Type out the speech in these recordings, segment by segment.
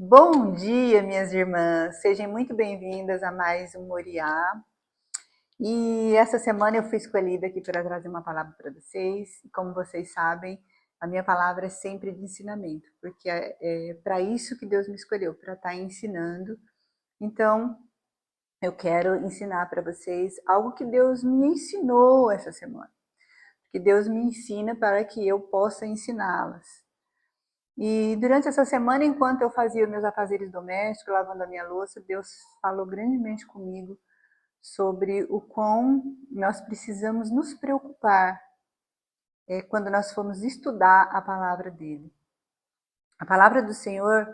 Bom dia, minhas irmãs. Sejam muito bem-vindas a mais um Moriá. E essa semana eu fui escolhida aqui para trazer uma palavra para vocês. E como vocês sabem, a minha palavra é sempre de ensinamento, porque é para isso que Deus me escolheu, para estar ensinando. Então, eu quero ensinar para vocês algo que Deus me ensinou essa semana. Que Deus me ensina para que eu possa ensiná-las. E durante essa semana, enquanto eu fazia meus afazeres domésticos, lavando a minha louça, Deus falou grandemente comigo sobre o quão nós precisamos nos preocupar quando nós formos estudar a palavra dele. A palavra do Senhor,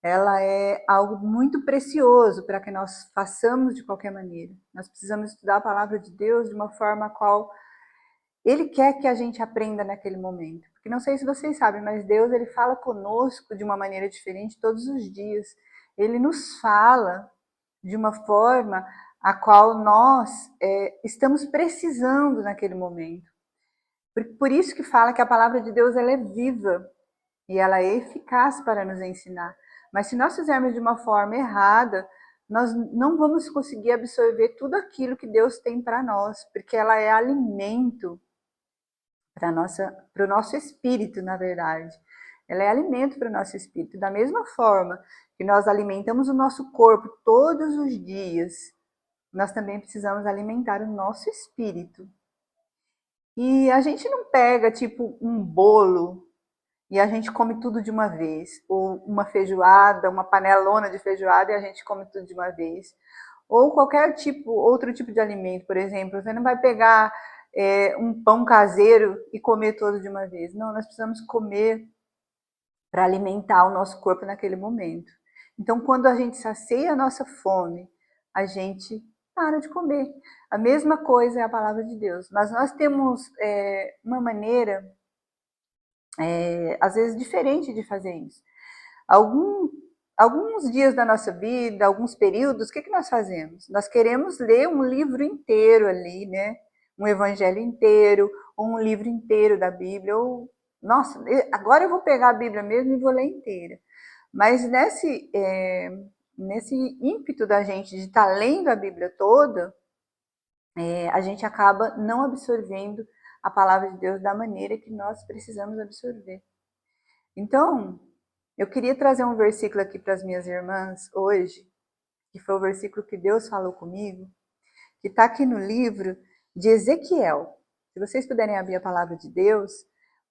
ela é algo muito precioso para que nós façamos de qualquer maneira. Nós precisamos estudar a palavra de Deus de uma forma a qual Ele quer que a gente aprenda naquele momento. Porque não sei se vocês sabem, mas Deus ele fala conosco de uma maneira diferente todos os dias. Ele nos fala de uma forma a qual nós estamos precisando naquele momento. Por isso que fala que a palavra de Deus ela é viva e ela é eficaz para nos ensinar. Mas se nós fizermos de uma forma errada, nós não vamos conseguir absorver tudo aquilo que Deus tem para nós, porque ela é alimento para o nosso espírito, na verdade. Ela é alimento para o nosso espírito. Da mesma forma que nós alimentamos o nosso corpo todos os dias, nós também precisamos alimentar o nosso espírito. E a gente não pega, tipo, um bolo e a gente come tudo de uma vez. Ou uma feijoada, uma panelona de feijoada e a gente come tudo de uma vez. Ou qualquer outro tipo de alimento, por exemplo. Você não vai pegar um pão caseiro e comer todo de uma vez. Não, nós precisamos comer para alimentar o nosso corpo naquele momento. Então, quando a gente sacia a nossa fome, a gente para de comer. A mesma coisa é a palavra de Deus. Mas nós temos uma maneira, às vezes, diferente de fazer isso. Alguns dias da nossa vida, alguns períodos, o que nós fazemos? Nós queremos ler um livro inteiro ali, né? Um evangelho inteiro, ou um livro inteiro da Bíblia, ou, nossa, agora eu vou pegar a Bíblia mesmo e vou ler inteira. Mas nesse ímpeto da gente de estar lendo a Bíblia toda, a gente acaba não absorvendo a palavra de Deus da maneira que nós precisamos absorver. Então, eu queria trazer um versículo aqui para as minhas irmãs hoje, que foi o versículo que Deus falou comigo, que está aqui no livro de Ezequiel. Se vocês puderem abrir a palavra de Deus,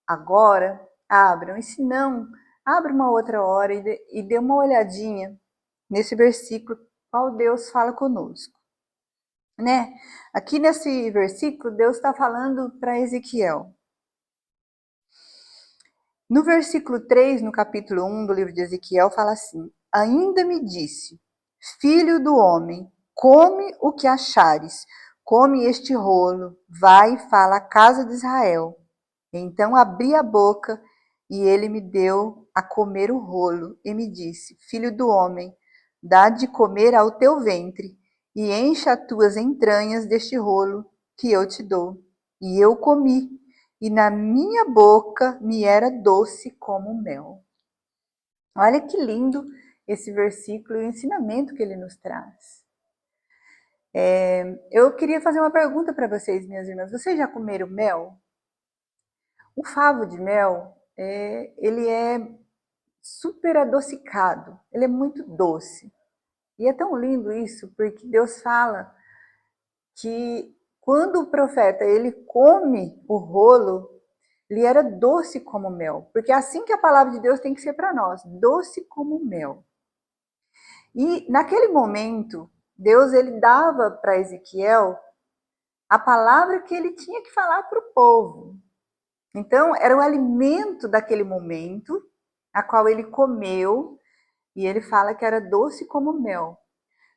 agora, abram. E se não, abra uma outra hora e dê uma olhadinha nesse versículo, qual Deus fala conosco. Né? Aqui nesse versículo, Deus está falando para Ezequiel. No versículo 3, no capítulo 1 do livro de Ezequiel, fala assim: Ainda me disse, filho do homem, come o que achares, come este rolo, vai e fala à casa de Israel. Então abri a boca e ele me deu a comer o rolo e me disse, filho do homem, dá de comer ao teu ventre e encha as tuas entranhas deste rolo que eu te dou. E eu comi, e na minha boca me era doce como mel. Olha que lindo esse versículo e o ensinamento que ele nos traz. Eu queria fazer uma pergunta para vocês, minhas irmãs. Vocês já comeram mel? O favo de mel, ele é super adocicado, ele é muito doce. E é tão lindo isso, porque Deus fala que quando o profeta ele come o rolo, ele era doce como mel, porque é assim que a palavra de Deus tem que ser para nós, doce como mel. E naquele momento, Deus ele dava para Ezequiel a palavra que ele tinha que falar para o povo. Então, era o alimento daquele momento, a qual ele comeu, e ele fala que era doce como mel.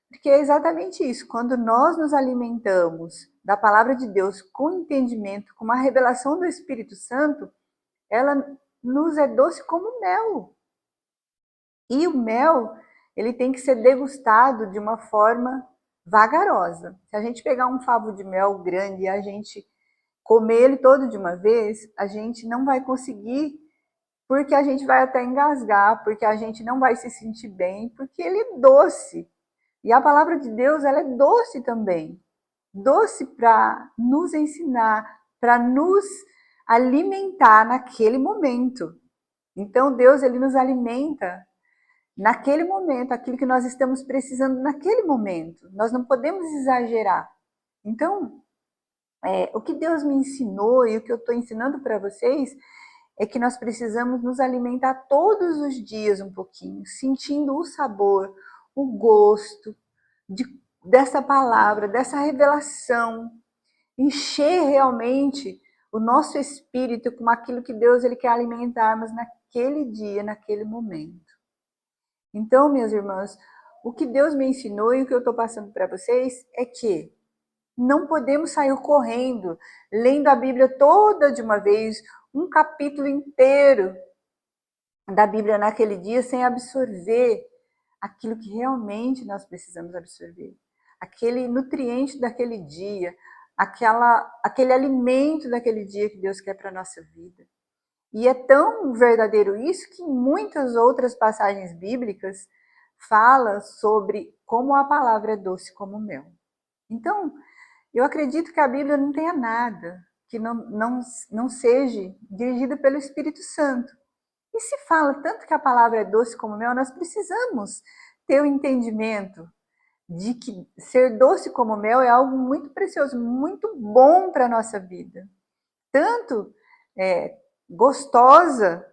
Porque é exatamente isso, quando nós nos alimentamos da palavra de Deus com entendimento, com uma revelação do Espírito Santo, ela nos é doce como mel. E o mel, ele tem que ser degustado de uma forma vagarosa. Se a gente pegar um favo de mel grande e a gente comer ele todo de uma vez, a gente não vai conseguir porque a gente vai até engasgar, porque a gente não vai se sentir bem, porque ele é doce. E a palavra de Deus, ela é doce também. Doce para nos ensinar, para nos alimentar naquele momento. Então Deus, ele nos alimenta naquele momento, aquilo que nós estamos precisando naquele momento. Nós não podemos exagerar. Então, o que Deus me ensinou e o que eu estou ensinando para vocês é que nós precisamos nos alimentar todos os dias um pouquinho, sentindo o sabor, o gosto dessa palavra, dessa revelação, encher realmente o nosso espírito com aquilo que Deus ele quer alimentarmos naquele dia, naquele momento. Então, minhas irmãs, o que Deus me ensinou e o que eu estou passando para vocês é que não podemos sair correndo, lendo a Bíblia toda de uma vez, um capítulo inteiro da Bíblia naquele dia, sem absorver aquilo que realmente nós precisamos absorver. Aquele nutriente daquele dia, aquele alimento daquele dia que Deus quer para a nossa vida. E é tão verdadeiro isso que em muitas outras passagens bíblicas fala sobre como a palavra é doce como mel. Então, eu acredito que a Bíblia não tenha nada que não seja dirigida pelo Espírito Santo. E se fala tanto que a palavra é doce como mel, nós precisamos ter o entendimento de que ser doce como mel é algo muito precioso, muito bom para a nossa vida. Tanto gostosa,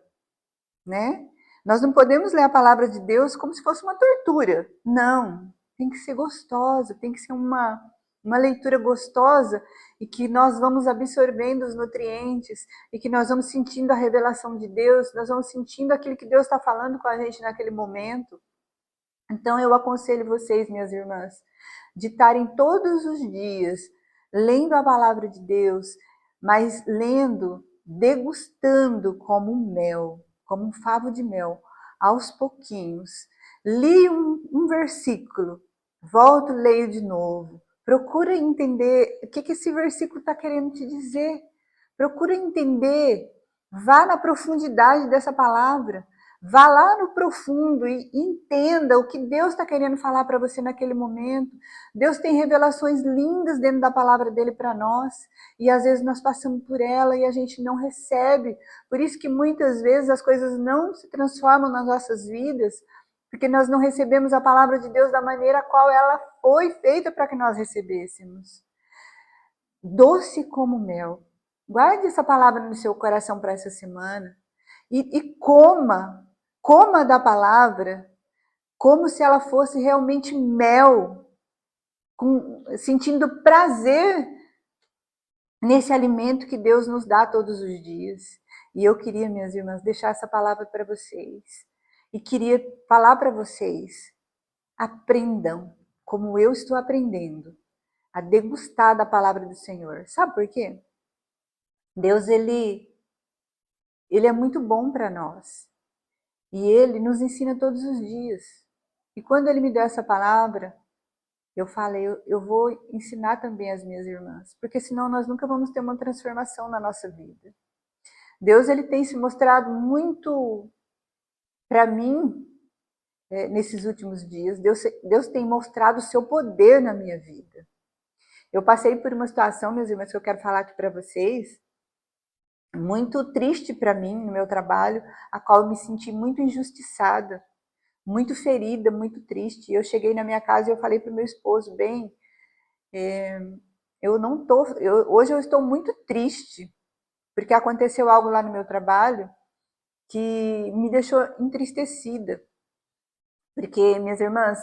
né? Nós não podemos ler a palavra de Deus como se fosse uma tortura. Não, tem que ser gostosa, tem que ser uma leitura gostosa e que nós vamos absorvendo os nutrientes e que nós vamos sentindo a revelação de Deus, nós vamos sentindo aquilo que Deus está falando com a gente naquele momento. Então eu aconselho vocês, minhas irmãs, de estarem todos os dias lendo a palavra de Deus, mas lendo, degustando como mel, como um favo de mel, aos pouquinhos. Li um versículo, volto, leio de novo. Procura entender o que esse versículo está querendo te dizer. Procura entender, vá na profundidade dessa palavra. Vá lá no profundo e entenda o que Deus está querendo falar para você naquele momento. Deus tem revelações lindas dentro da palavra dele para nós. E às vezes nós passamos por ela e a gente não recebe. Por isso que muitas vezes as coisas não se transformam nas nossas vidas, porque nós não recebemos a palavra de Deus da maneira a qual ela foi feita para que nós recebêssemos. Doce como mel. Guarde essa palavra no seu coração para essa semana. E coma da palavra como se ela fosse realmente mel, sentindo prazer nesse alimento que Deus nos dá todos os dias. E eu queria, minhas irmãs, deixar essa palavra para vocês. E queria falar para vocês, aprendam, como eu estou aprendendo, a degustar da palavra do Senhor. Sabe por quê? Deus, ele é muito bom para nós. E ele nos ensina todos os dias. E quando ele me deu essa palavra, eu falei, eu vou ensinar também as minhas irmãs, porque senão nós nunca vamos ter uma transformação na nossa vida. Deus, ele tem se mostrado muito para mim nesses últimos dias. Deus tem mostrado o seu poder na minha vida. Eu passei por uma situação, meus irmãos, que eu quero falar aqui para vocês, muito triste para mim no meu trabalho, a qual eu me senti muito injustiçada, muito ferida, muito triste. Eu cheguei na minha casa e eu falei para o meu esposo, bem, hoje eu estou muito triste, porque aconteceu algo lá no meu trabalho que me deixou entristecida. Porque, minhas irmãs,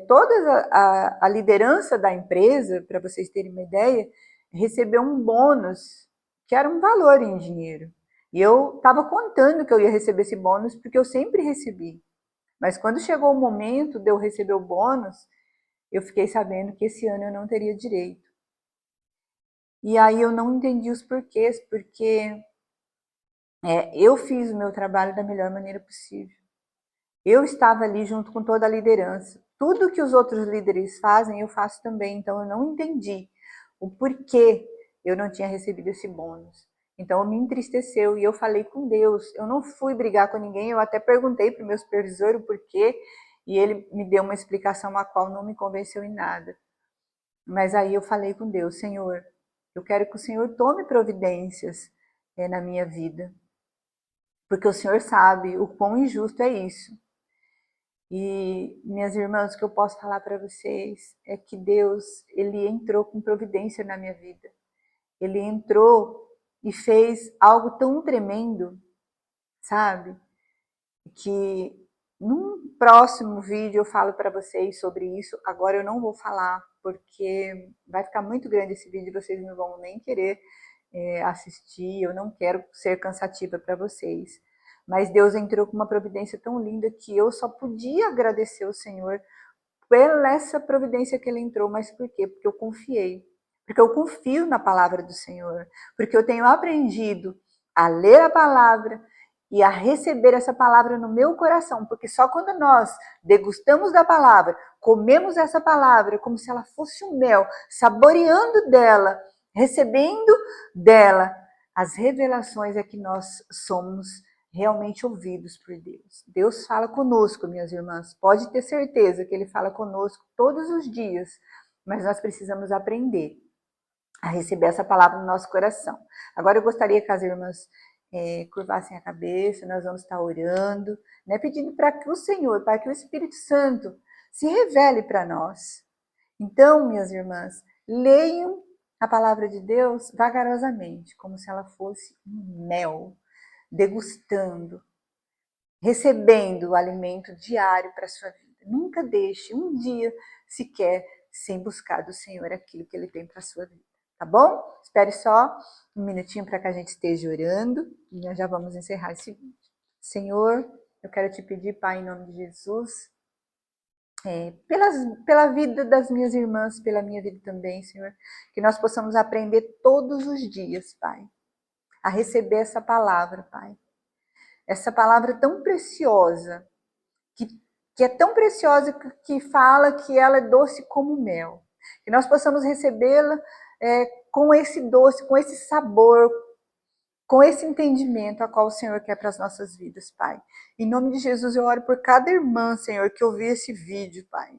toda a liderança da empresa, para vocês terem uma ideia, recebeu um bônus, que era um valor em dinheiro. E eu estava contando que eu ia receber esse bônus, porque eu sempre recebi. Mas quando chegou o momento de eu receber o bônus, eu fiquei sabendo que esse ano eu não teria direito. E aí eu não entendi os porquês, porque eu fiz o meu trabalho da melhor maneira possível. Eu estava ali junto com toda a liderança. Tudo que os outros líderes fazem, eu faço também. Então eu não entendi o porquê eu não tinha recebido esse bônus. Então me entristeceu e eu falei com Deus. Eu não fui brigar com ninguém, eu até perguntei para o meu supervisor o porquê e ele me deu uma explicação a qual não me convenceu em nada. Mas aí eu falei com Deus, Senhor, eu quero que o Senhor tome providências na minha vida, porque o Senhor sabe o quão injusto é isso. E, minhas irmãs, o que eu posso falar para vocês é que Deus, Ele entrou com providência na minha vida. Ele entrou e fez algo tão tremendo, sabe? Que num próximo vídeo eu falo para vocês sobre isso. Agora eu não vou falar, porque vai ficar muito grande esse vídeo, vocês não vão nem querer assistir, eu não quero ser cansativa para vocês. Mas Deus entrou com uma providência tão linda que eu só podia agradecer ao Senhor pela essa providência que Ele entrou. Mas por quê? Porque eu confiei. Porque eu confio na palavra do Senhor. Porque eu tenho aprendido a ler a palavra e a receber essa palavra no meu coração. Porque só quando nós degustamos da palavra, comemos essa palavra como se ela fosse um mel, saboreando dela, recebendo dela as revelações, é que nós somos realmente ouvidos por Deus. Deus fala conosco, minhas irmãs. Pode ter certeza que Ele fala conosco todos os dias, mas nós precisamos aprender a receber essa palavra no nosso coração. Agora eu gostaria que as irmãs curvassem a cabeça, nós vamos estar orando, né, pedindo para que o Senhor, para que o Espírito Santo se revele para nós. Então, minhas irmãs, leiam a palavra de Deus vagarosamente, como se ela fosse um mel, degustando, recebendo o alimento diário para a sua vida. Nunca deixe um dia sequer sem buscar do Senhor aquilo que Ele tem para a sua vida. Tá bom? Espere só um minutinho para que a gente esteja orando e nós já vamos encerrar esse vídeo. Senhor, eu quero te pedir, Pai, em nome de Jesus, pela vida das minhas irmãs, pela minha vida também, Senhor, que nós possamos aprender todos os dias, Pai, a receber essa palavra, Pai. Essa palavra tão preciosa, que é tão preciosa que fala que ela é doce como mel. Que nós possamos recebê-la com esse doce, com esse sabor, com esse entendimento a qual o Senhor quer para as nossas vidas, Pai. Em nome de Jesus eu oro por cada irmã, Senhor, que ouvir esse vídeo, Pai.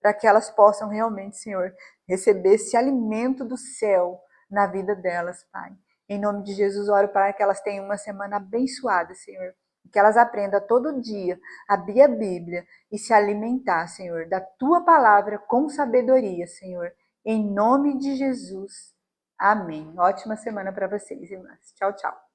Para que elas possam realmente, Senhor, receber esse alimento do céu na vida delas, Pai. Em nome de Jesus, oro para que elas tenham uma semana abençoada, Senhor. Que elas aprendam todo dia a abrir a Bíblia e se alimentar, Senhor, da Tua palavra com sabedoria, Senhor. Em nome de Jesus. Amém. Ótima semana para vocês, irmãs. Tchau, tchau.